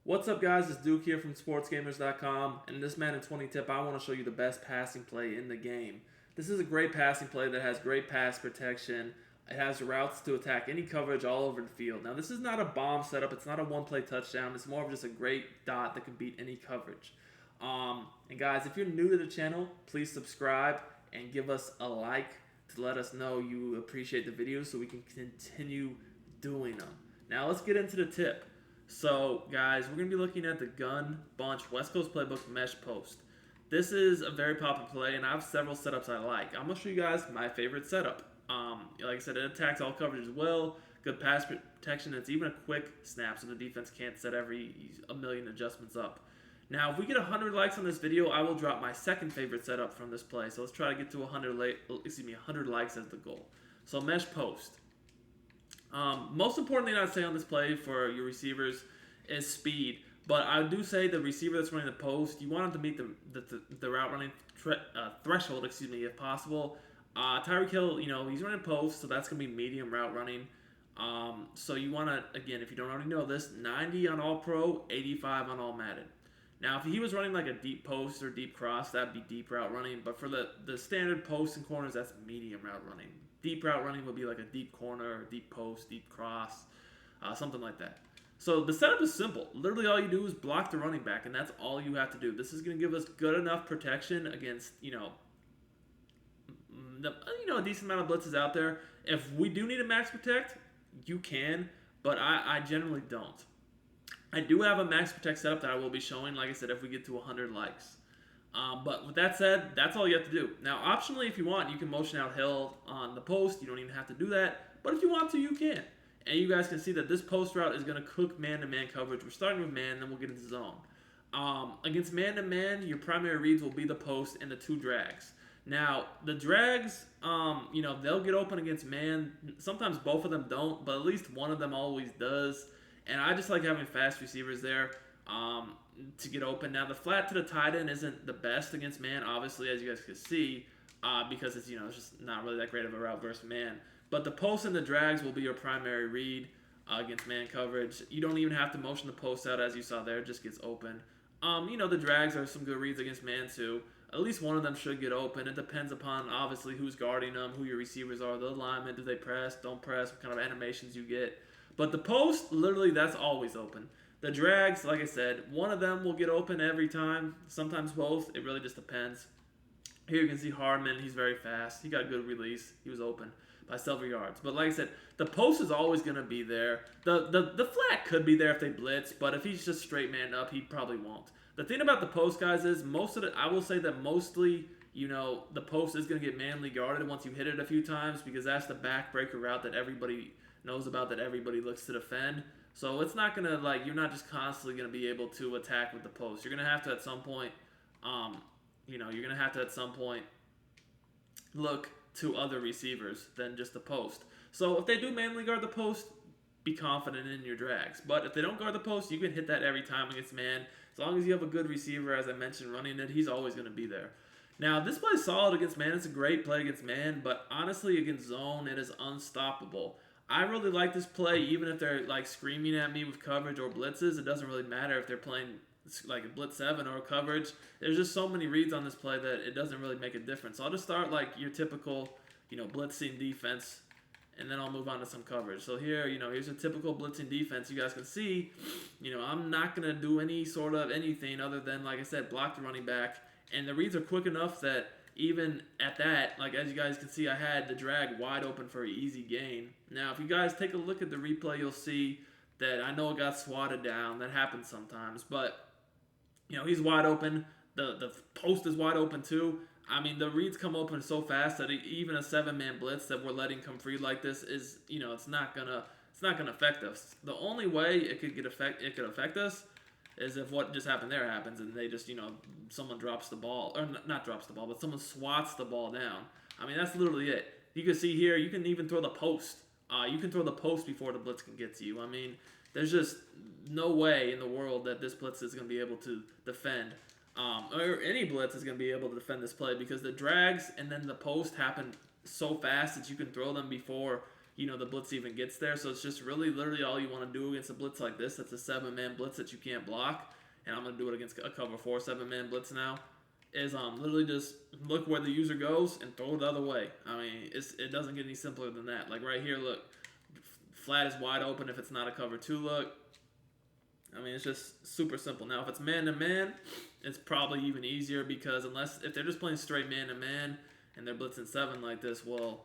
What's up, guys? It's Duke here from SportsGamers.com, and in this Madden 20 tip, I want to show you the best passing play in the game. This is a great passing play that has great pass protection. It has routes to attack any coverage all over the field. Now, this is not a bomb setup. It's not a one-play touchdown. It's more of just a great dot that can beat any coverage. And guys, if you're new to the channel, please subscribe and give us a like to let us know you appreciate the videos so we can continue doing them. Now, let's get into the tip. So, guys, we're going to be looking at the Gun Bunch West Coast Playbook Mesh Post. This is a very popular play, and I have several setups I like. I'm going to show you guys my favorite setup. Like I said, it attacks all coverage as well. Good pass protection. It's even a quick snap, so the defense can't set a million adjustments up. Now, if we get 100 likes on this video, I will drop my second favorite setup from this play. So let's try to get to 100 likes as the goal. So, Mesh Post. Most important thing I'd say on this play for your receivers is speed. But I do say the receiver that's running the post, you want him to meet the route running threshold, if possible. Tyreek Hill, he's running post, so that's going to be medium route running. So you want to, again, if you don't already know this, 90 on All Pro, 85 on All Madden. Now, if he was running like a deep post or deep cross, that'd be deep route running. But for the standard posts and corners, that's medium route running. Deep route running would be like a deep corner, or deep post, deep cross, something like that. So the setup is simple. Literally all you do is block the running back, and that's all you have to do. This is going to give us good enough protection against, a decent amount of blitzes out there. If we do need a max protect, you can, but I generally don't. I do have a max protect setup that I will be showing, like I said, if we get to 100 likes. But with that said, that's all you have to do. Now, optionally, if you want, you can motion out Hill on the post. You don't even have to do that. But if you want to, you can. And you guys can see that this post route is going to cook man-to-man coverage. We're starting with man, then we'll get into zone. Against man-to-man, your primary reads will be the post and the two drags. Now, the drags, they'll get open against man. Sometimes both of them don't, but at least one of them always does. And I just like having fast receivers there. To get open. Now, the flat to the tight end isn't the best against man, obviously, as you guys can see, because it's just not really that great of a route versus man. But the posts and the drags will be your primary read against man coverage. You don't even have to motion the post out, as you saw there. It just gets open. The drags are some good reads against man, too. At least one of them should get open. It depends upon, obviously, who's guarding them, who your receivers are, the alignment, do they press, don't press, what kind of animations you get. But the post, literally, that's always open. The drags, like I said, one of them will get open every time. Sometimes both. It really just depends. Here you can see Hardman. He's very fast. He got a good release. He was open by several yards. But like I said, the post is always going to be there. The flat could be there if they blitz, but if he's just straight man up, he probably won't. The thing about the post, guys, is I will say that mostly, the post is going to get manly guarded once you hit it a few times because that's the backbreaker route that everybody knows about, that everybody looks to defend. So it's not going to, you're not just constantly going to be able to attack with the post. You're going to have to at some point, look to other receivers than just the post. So if they do manly guard the post, be confident in your drags. But if they don't guard the post, you can hit that every time against man. As long as you have a good receiver, as I mentioned, running it, he's always going to be there. Now, this play is solid against man. It's a great play against man, but honestly, against zone, it is unstoppable. I really like this play, even if they're screaming at me with coverage or blitzes. It doesn't really matter if they're playing like a blitz 7 or coverage. There's just so many reads on this play that it doesn't really make a difference. So I'll just start your typical, blitzing defense, and then I'll move on to some coverage. So here, here's a typical blitzing defense. You guys can see, I'm not going to do any sort of anything other than, like I said, block the running back. And the reads are quick enough that even at that, as you guys can see, I had the drag wide open for an easy gain. Now, if you guys take a look at the replay, you'll see that I know it got swatted down. That happens sometimes. But, he's wide open. The post is wide open, too. I mean, the reads come open so fast that even a 7-man blitz that we're letting come free like this is, it's not gonna affect us. The only way it could affect us is if what just happened there happens and they just, someone drops the ball, or not drops the ball, but someone swats the ball down. I mean, that's literally it. You can see here, you can even throw the post. You can throw the post before the blitz can get to you. I mean, there's just no way in the world that this blitz is going to be able to defend, or any blitz is going to be able to defend this play because the drags and then the post happen so fast that you can throw them before the blitz even gets there. So it's just really literally all you want to do against a blitz like this. That's a 7-man blitz that you can't block. And I'm going to do it against a cover 4 7-man blitz now. Is literally just look where the user goes and throw it the other way. I mean, it doesn't get any simpler than that. Like right here, look, flat is wide open if it's not a cover 2 look. I mean, it's just super simple. Now, if it's man-to-man, it's probably even easier because if they're just playing straight man-to-man and they're blitzing 7 like this, well,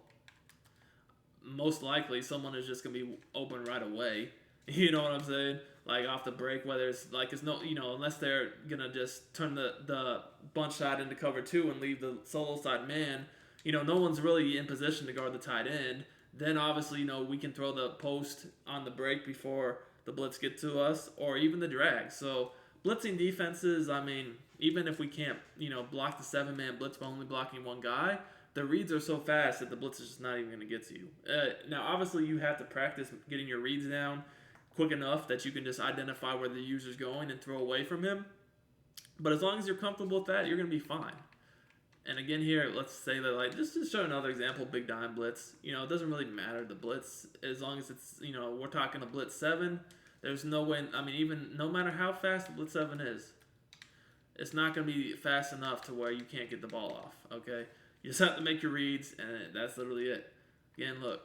most likely someone is just going to be open right away. You know what I'm saying? Like off the break, whether it's like it's no, unless they're going to just turn the bunch side into cover 2 and leave the solo side man, no one's really in position to guard the tight end. Then obviously, we can throw the post on the break before the blitz get to us, or even the drag. So blitzing defenses, I mean, even if we can't, block the 7-man blitz by only blocking one guy, the reads are so fast that the blitz is just not even going to get to you. Now, obviously, you have to practice getting your reads down quick enough that you can just identify where the user's going and throw away from him. But as long as you're comfortable with that, you're going to be fine. And again here, let's say that, like, just to show another example, big dime blitz. It doesn't really matter the blitz as long as it's, we're talking a blitz 7. There's no way, I mean, even no matter how fast the blitz 7 is, it's not going to be fast enough to where you can't get the ball off, okay? You just have to make your reads, and that's literally it. Again, look.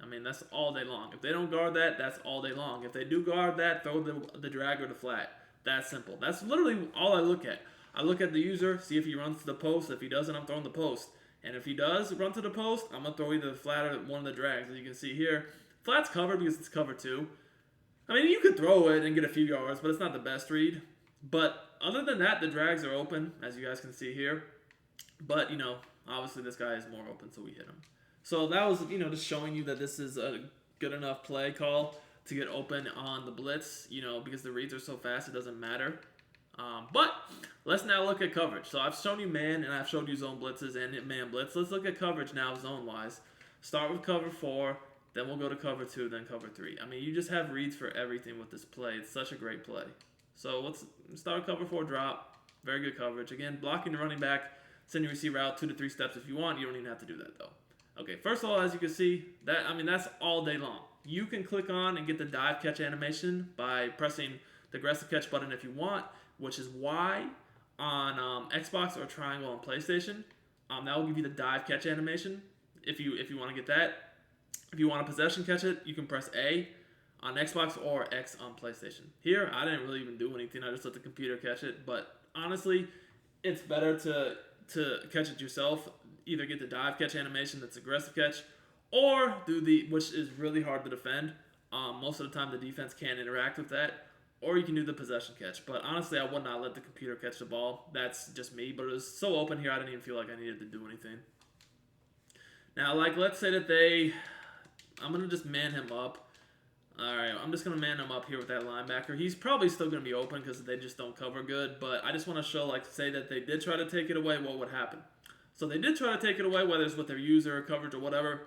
I mean, that's all day long. If they don't guard that, that's all day long. If they do guard that, throw the drag or the flat. That's simple. That's literally all I look at. I look at the user, see if he runs to the post. If he doesn't, I'm throwing the post. And if he does run to the post, I'm going to throw either the flat or one of the drags. As you can see here, flat's covered because it's cover 2. I mean, you could throw it and get a few yards, but it's not the best read. But other than that, the drags are open, as you guys can see here. But, obviously this guy is more open, so we hit him. So that was, just showing you that this is a good enough play call to get open on the blitz, because the reads are so fast, it doesn't matter. But let's now look at coverage. So I've shown you man, and I've showed you zone blitzes and man blitz. Let's look at coverage now zone-wise. Start with cover 4, then we'll go to cover 2, then cover 3. I mean, you just have reads for everything with this play. It's such a great play. So let's start with cover 4 drop. Very good coverage. Again, blocking the running back, send your receiver out 2 to 3 steps if you want. You don't even have to do that, though. Okay, first of all, as you can see, that's all day long. You can click on and get the dive catch animation by pressing the aggressive catch button if you want, which is Y on Xbox or triangle on PlayStation. That will give you the dive catch animation if you want to get that. If you want to possession catch it, you can press A on Xbox or X on PlayStation. Here, I didn't really even do anything. I just let the computer catch it. But honestly, it's better to catch it yourself. Either get the dive catch animation that's aggressive catch, or do which is really hard to defend. Most of the time the defense can't interact with that, or you can do the possession catch. But honestly, I would not let the computer catch the ball. That's just me, but it was so open here I didn't even feel like I needed to do anything. Now, let's say that I'm going to just man him up. Alright, I'm just going to man him up here with that linebacker. He's probably still going to be open because they just don't cover good, but I just want to show, say that they did try to take it away, what would happen. So they did try to take it away, whether it's with their user or coverage or whatever.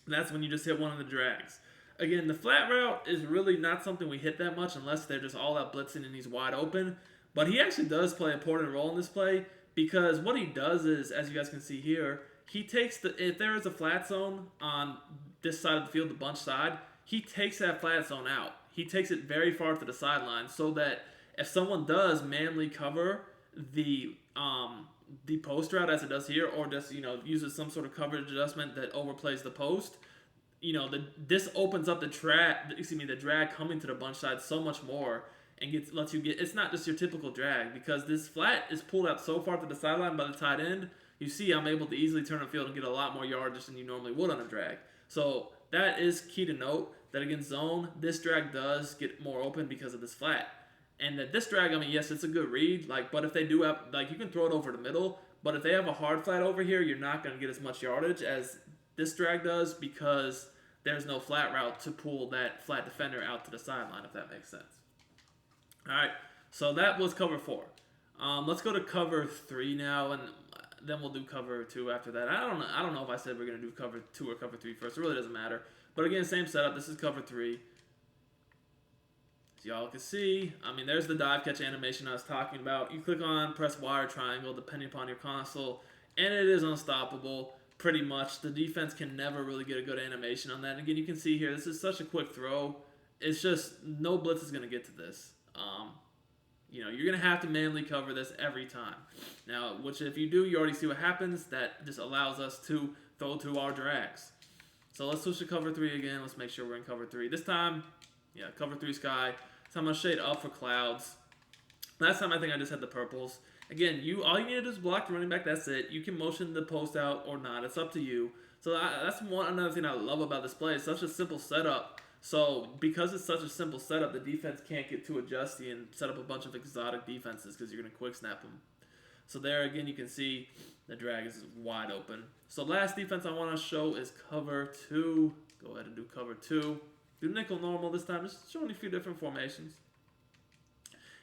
That's when you just hit one of the drags. Again, the flat route is really not something we hit that much unless they're just all out blitzing and he's wide open. But he actually does play an important role in this play because what he does is, as you guys can see here, he takes if there is a flat zone on this side of the field, the bunch side, he takes that flat zone out. He takes it very far to the sideline so that if someone does manually cover the post route as it does here, or just uses some sort of coverage adjustment that overplays the post, this opens up the drag coming to the bunch side so much more and lets you get. It's not just your typical drag because this flat is pulled out so far to the sideline by the tight end. You see, I'm able to easily turn the field and get a lot more yardage than you normally would on a drag. So that is key to note that against zone, this drag does get more open because of this flat. And that this drag, I mean, yes, it's a good read, but if they do have, you can throw it over the middle, but if they have a hard flat over here, you're not going to get as much yardage as this drag does because there's no flat route to pull that flat defender out to the sideline, if that makes sense. All right, so that was cover 4. Let's go to cover 3 now, and then we'll do cover 2 after that. I don't know if I said we're going to do cover 2 or cover 3 first. It really doesn't matter. But again, same setup. This is cover 3. As y'all can see, I mean, there's the dive catch animation I was talking about. You click on, press Y or triangle, depending upon your console, and it is unstoppable. pretty much. The defense can never really get a good animation on that. And again, you can see here, this is such a quick throw. It's just no blitz is going to get to this. You know, you're going to have to manually cover this every time. Now, which if you do, you already see what happens. That just allows us to throw to our drags. So let's switch to cover 3 again. Let's make sure we're in cover 3. This time, yeah, cover 3 sky. So I'm going to shade up for clouds. Last time I think I just had the purples. Again, all you need to do is block the running back. That's it. You can motion the post out or not. It's up to you. So that's another thing I love about this play. It's such a simple setup. So because it's such a simple setup, the defense can't get too adjusty and set up a bunch of exotic defenses because you're going to quick snap them. So there again, you can see the drag is wide open. So last defense I want to show is cover 2. Go ahead and do cover 2. Do nickel normal this time. Just showing a few different formations.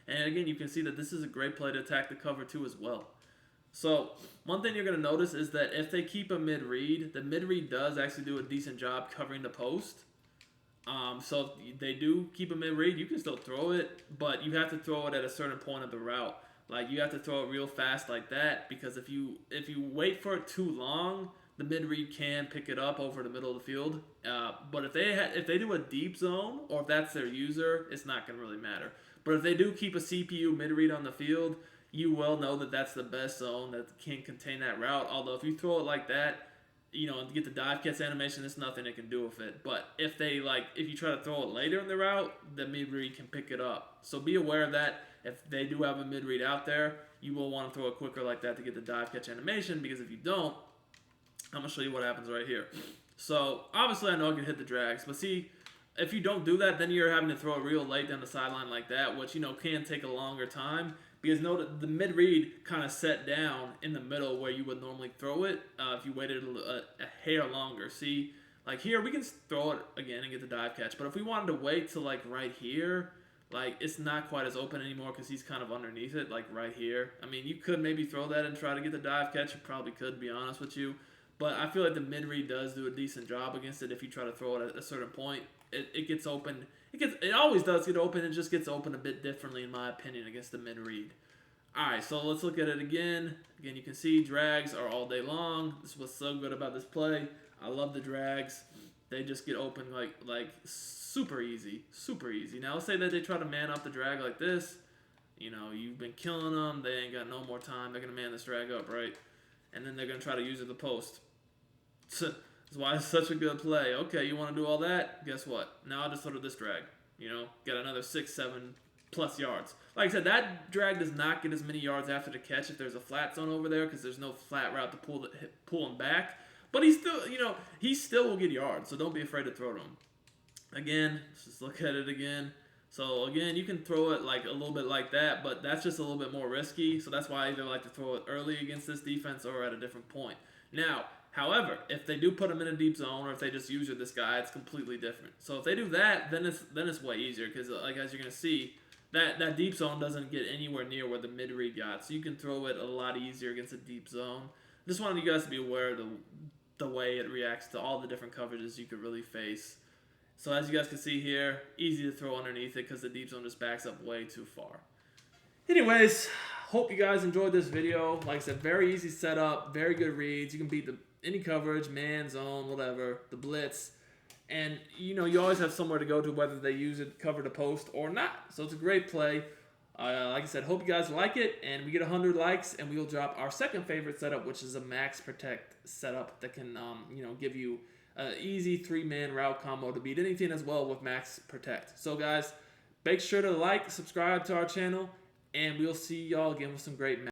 And again, you can see that this is a great play to attack the cover 2 as well. So one thing you're going to notice is that if they keep a mid-read, the mid-read does actually do a decent job covering the post. So if they do keep a mid-read, you can still throw it, but you have to throw it at a certain point of the route. Like, you have to throw it real fast like that, because if you wait for it too long, the mid-read can pick it up over the middle of the field. But if they do a deep zone, or if that's their user, it's not going to really matter. But if they do keep a CPU mid-read on the field, you will know that that's the best zone that can contain that route. Although if you throw it like that, you know, and get the dive catch animation, there's nothing it can do with it. But if you try to throw it later in the route, the mid-read can pick it up. So be aware of that. If they do have a mid-read out there, you will want to throw it quicker like that to get the dive catch animation, because if you don't, I'm going to show you what happens right here. So obviously I know I can hit the drags, but see, if you don't do that, then you're having to throw it real late down the sideline like that, which, you know, can take a longer time. Because note the mid-read kind of set down in the middle where you would normally throw it if you waited a hair longer. See, like here, we can throw it again and get the dive catch. But if we wanted to wait till like right here, like it's not quite as open anymore because he's kind of underneath it, like right here. I mean, you could maybe throw that and try to get the dive catch. You probably could, to be honest with you. But I feel like the mid-read does do a decent job against it if you try to throw it at a certain point. It gets open. It always does get open. It just gets open a bit differently, in my opinion, against the mid-read. Alright, so let's look at it again. Again, you can see drags are all day long. This is what's so good about this play. I love the drags. They just get open like super easy. Super easy. Now, let's say that they try to man up the drag like this. You know, you've been killing them. They ain't got no more time. They're going to man this drag up, right? And then they're going to try to use it at the post. That's why it's such a good play. Okay, you want to do all that? Guess what? Now I'll just throw to this drag. You know, get another 6, 7 plus yards. Like I said, that drag does not get as many yards after the catch if there's a flat zone over there, because there's no flat route to pull him back. But he still will get yards, so don't be afraid to throw to him. Again, let's just look at it again. So again, you can throw it like a little bit like that, but that's just a little bit more risky. So that's why I either like to throw it early against this defense or at a different point. Now, however, if they do put him in a deep zone, or if they just use this guy, it's completely different. So if they do that, then it's way easier, because like as you're gonna see, that deep zone doesn't get anywhere near where the mid-read got. So you can throw it a lot easier against a deep zone. Just wanted you guys to be aware of the way it reacts to all the different coverages you could really face. So as you guys can see here, easy to throw underneath it because the deep zone just backs up way too far. Anyways, hope you guys enjoyed this video. Like I said, very easy setup, very good reads. You can beat any coverage, man, zone, whatever, the blitz. And, you know, you always have somewhere to go to, whether they use it cover to post or not. So it's a great play. Like I said, hope you guys like it. And we get 100 likes, and we'll drop our second favorite setup, which is a max protect setup that can, you know, give you an easy 3-man route combo to beat anything as well with max protect. So, guys, make sure to like, subscribe to our channel, and we'll see y'all again with some great